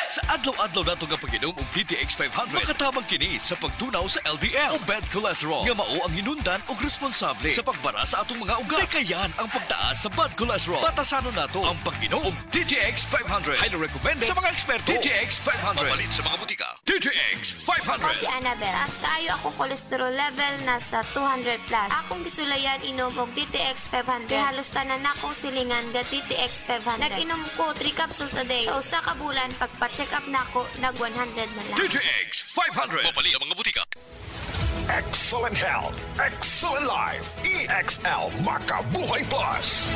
Sa adlaw-adlaw nato nga pag-inom og DTX 500, makatabang kini sa pagtunaw sa LDL o bad cholesterol nga mao ang hinundan og responsable sa pagbara sa atong mga ugat. Kayan ang pagtaas sa bad cholesterol. Batasanon nato ang pag-inom og DTX 500. Highly recommended sa mga eksperto. DTX 500. Mapalit sa mga butika. DTX 500. Ako si Annabel. Taas kaayo akong cholesterol level nasa 200 plus. Akong gisulayan inom og DTX 500. Halos tanan akong silingan ga DTX 500. Nag-inom ko 3 capsules a day. Sa usa ka bulan pagpa-check up nako nag 100 na lang. DTX 500. Mapalit sa mga butika. Excellent health, excellent life. EXL Makabuhay Plus.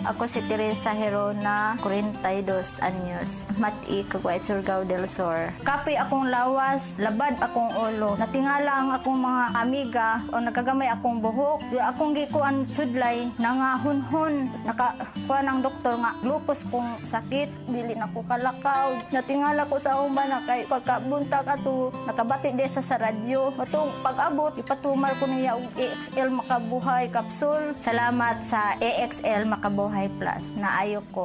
Ako si Teresa Herona, 42 anyos, Mati, Caguay, Surigao del Sur. Kape akong lawas, labad akong ulo. Natingala ang akong mga amiga o nagagamay akong buhok. Di akong gikuan sudlay, nangahunhon. Nakakuha ng doktor nga, lupus kong sakit, dili na ko kalakaw. Natingala ko sa umba na kay pagkabuntag ato, nakabati desa sa radyo. Matong pag-abot, ipatumar ko niya og EXL Makabuhay Capsule. Salamat sa EXL Makabuhay Plus na ayok ko.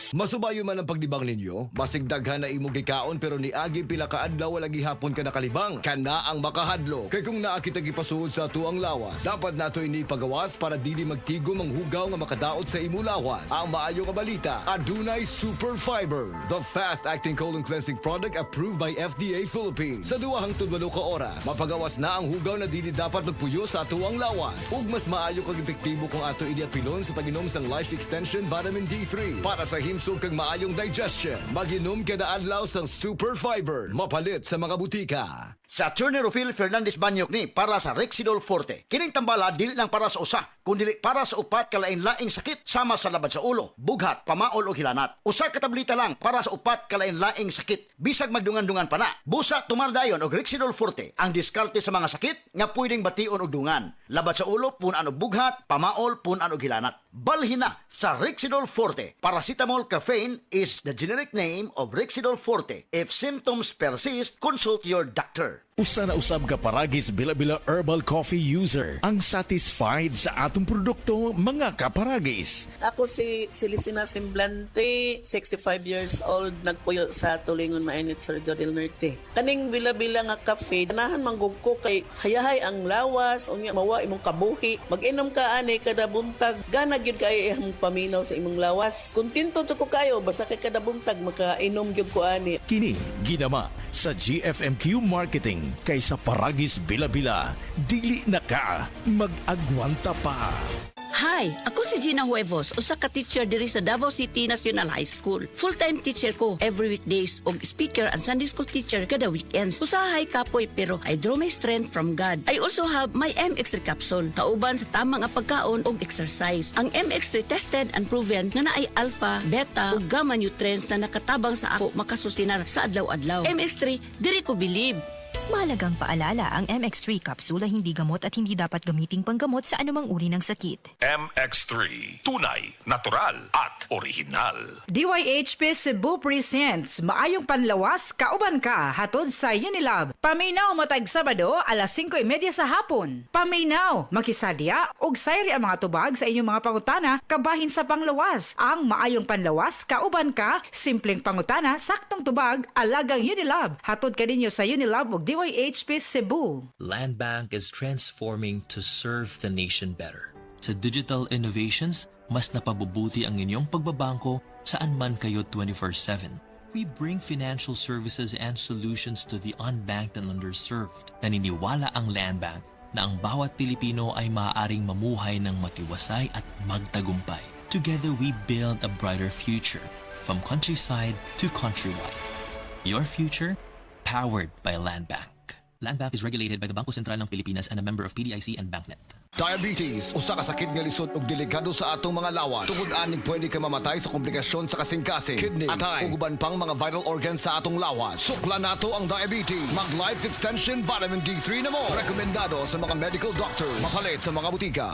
Masubayo man ang pagdibang ninyo, basig daghan na imong gikaon pero niagi pila ka adlaw wala gihapon ka nakalibang. Kana ang makahadlo. Kay kung naa kita gipasuod sa tuang lawas, dapat nato ini pagawas para dili magtigom ang hugaw nga makadaot sa imo lawas. Ang maayo nga balita, adunay Super Fiber, the fast-acting colon cleansing product approved by FDA Philippines. Sa 2 hangtod 8 ka oras, mapagawas na ang hugaw na dili dapat magpuyo sa tuang lawas. Ug mas maayo kag epektibo kung ato idiapilon sa pag-inom sang Life Extension Vitamin D3 para sa himsog kag maayong digestion. Mag-inom kada adlaw sang Super Fiber, mapalit sa mga butika. Sa Attorney Rufil Fernandez Banyok ni para sa Rexidol Forte. Kining tambala dili lang para sa usa, kundi para sa upat kalain-laing sakit sama sa labad sa ulo, bughat, pamaol o hilanat. Usa ka tableta lang para sa upat kalain-laing sakit. Bisag magdungan-dungan pa na. Busa tumaldayon og Rexidol Forte ang diskarte sa mga sakit nga pwedeng bation og dungan. Labad sa ulo punan og bughat, pamaol punan og hilanat. Balhin na sa Rexidol Forte. Paracetamol caffeine is the generic name of Rexidol Forte. If symptoms persist, consult your doctor. Usa na usab ka paragis bila-bila herbal coffee user ang satisfied sa atong produkto mga kaparagis. Ako si Celicina Semblante, 65 years old, nagpuyo sa Tulingon Mainit, Surigao del Norte. Kaning bila-bila nga kafe, ganahan manggug ko kay hayahay ang lawas, unya mawa imong kabuhi. Mag-inom ka ani kada buntag, gana gyud kay imong paminaw sa imong lawas. Kontento ko kayo basta kay kada buntag makainom gyud ko ani. Kini ginama sa GFMQ Marketing kaysa paragis bila-bila, dili na ka mag-agwanta pa. Hi, ako si Gina Huevos, usa ka teacher diri sa Davao City National High School. Full-time teacher ko every weekdays og speaker and Sunday school teacher kada weekends. Usahay kapoy pero I draw my strength from God. I also have my MX3 capsule, kauban sa tamang nga pagkaon og exercise. Ang MX3 tested and proven nga naay alpha, beta ug gamma nutrients na nakatabang sa ako makasustinar sa adlaw-adlaw. MX3, diri ko believe. Mahalagang paalala, ang MX3 capsule ay hindi gamot at hindi dapat gamiting panggamot sa anumang uri ng sakit. MX3, tunay, natural at original. DYHP Cebu presents Maayong Panlawas, Kauban Ka, hatod sa Unilab. Paminaw matag Sabado, alas 5:30 sa hapon. Paminaw, makisadya, og sayri ang mga tubag sa inyong mga pangutana, kabahin sa panglawas. Ang Maayong Panlawas, Kauban Ka, simpleng pangutana, saktong tubag, alagang Unilab. Hatod ka ninyo sa Unilab og DYHP Cebu. Land Bank is transforming to serve the nation better. Sa digital innovations, mas napabubuti ang inyong pagbabangko saan man kayo 24/7. We bring financial services and solutions to the unbanked and underserved. Naniniwala ang Land Bank na ang bawat Pilipino ay maaaring mamuhay ng matiwasay at magtagumpay. Together we build a brighter future, from countryside to countrywide. Your future, powered by Land Bank. Land Bank is regulated by the Bangko Sentral ng Pilipinas and a member of PDIC and BancNet. Diabetes, usa ka sakit nga lisod ug delikado sa atong mga lawas. Tungod aning pwede ka mamatay sa komplikasyon sa kasing-kasing, kidney, atay, ug uban pang mga vital organs sa atong lawas. Sukla nato ang diabetes. Mag Life Extension Vitamin D3 na mo. Rekomendado sa mga medical doctor. Mapalit sa mga butika.